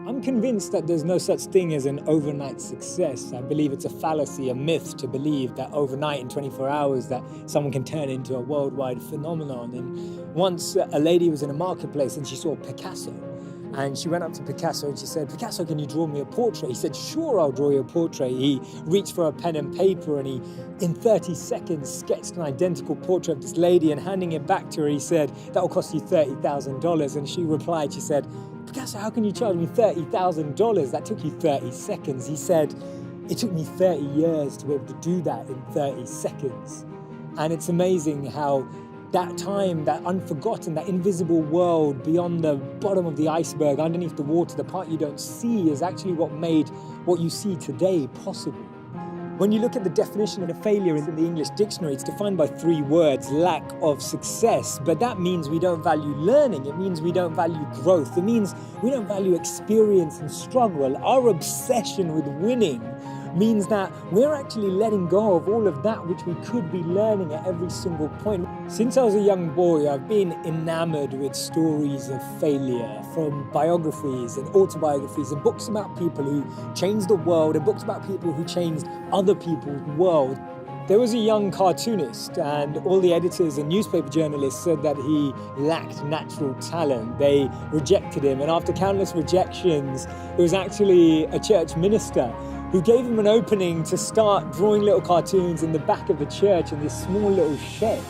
I'm convinced that there's no such thing as an overnight success. I believe it's a fallacy, a myth to believe that overnight in 24 hours that someone can turn into a worldwide phenomenon. And once a lady was in a marketplace and she saw Picasso. And she went up to Picasso and she said, "Picasso, can you draw me a portrait?" He said, "Sure, I'll draw you a portrait." He reached for a pen and paper and he, in 30 seconds, sketched an identical portrait of this lady, and handing it back to her, he said, "That will cost you $30,000. And she replied, she said, "Picasso, how can you charge me $30,000? That took you 30 seconds. He said, "It took me 30 years to be able to do that in 30 seconds. And it's amazing how that time, that unforgotten, that invisible world beyond the bottom of the iceberg, underneath the water, the part you don't see, is actually what made what you see today possible. When you look at the definition of a failure in the English dictionary, it's defined by 3 words: lack of success. But that means we don't value learning. It means we don't value growth. It means we don't value experience and struggle. Our obsession with winning means that we're actually letting go of all of that which we could be learning at every single point. Since I was a young boy, I've been enamored with stories of failure, from biographies and autobiographies and books about people who changed the world and books about people who changed other people's world. There was a young cartoonist, and all the editors and newspaper journalists said that he lacked natural talent. They rejected him, and after countless rejections, it was actually a church minister who gave him an opening to start drawing little cartoons in the back of the church in this small little shed.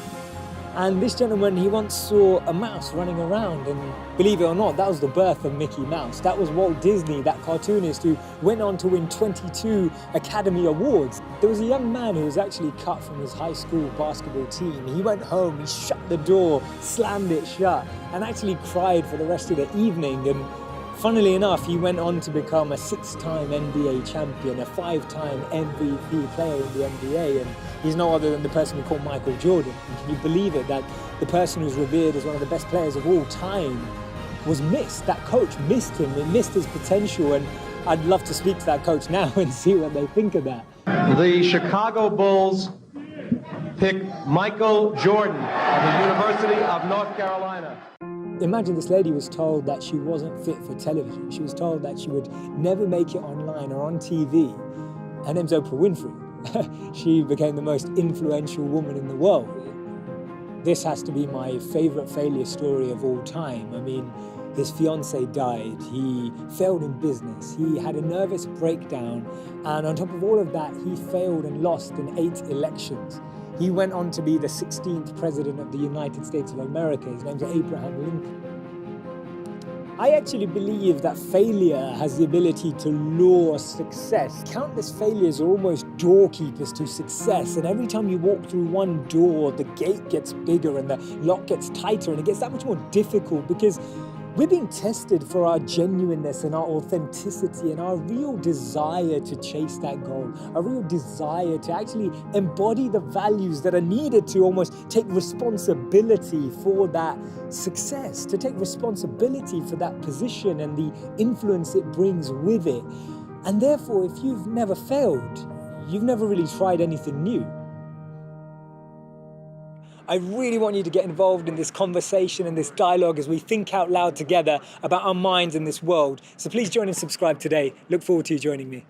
And this gentleman, he once saw a mouse running around, and believe it or not, that was the birth of Mickey Mouse. That was Walt Disney, that cartoonist who went on to win 22 Academy Awards. There was a young man who was actually cut from his high school basketball team. He went home, he shut the door, slammed it shut, and actually cried for the rest of the evening. And funnily enough, he went on to become a 6-time NBA champion, a 5-time MVP player in the NBA, and he's no other than the person we call Michael Jordan. And can you believe it, that the person who's revered as one of the best players of all time was missed? That coach missed him, it missed his potential, and I'd love to speak to that coach now and see what they think of that. The Chicago Bulls pick Michael Jordan of the University of North Carolina. Imagine this lady was told that she wasn't fit for television. She was told that she would never make it online or on TV. Her name's Oprah Winfrey. She became the most influential woman in the world. This has to be my favorite failure story of all time. I mean, his fiance died, he failed in business, he had a nervous breakdown, and on top of all of that, he failed and lost in 8 elections. He went on to be the 16th president of the United States of America. His name's Abraham Lincoln. I actually believe that failure has the ability to lure success. Countless failures are almost doorkeepers to success, and every time you walk through one door, the gate gets bigger and the lock gets tighter, and it gets that much more difficult because we're being tested for our genuineness and our authenticity and our real desire to chase that goal, a real desire to actually embody the values that are needed to almost take responsibility for that success, to take responsibility for that position and the influence it brings with it. And therefore, if you've never failed, you've never really tried anything new. I really want you to get involved in this conversation and this dialogue as we think out loud together about our minds in this world. So please join and subscribe today. Look forward to you joining me.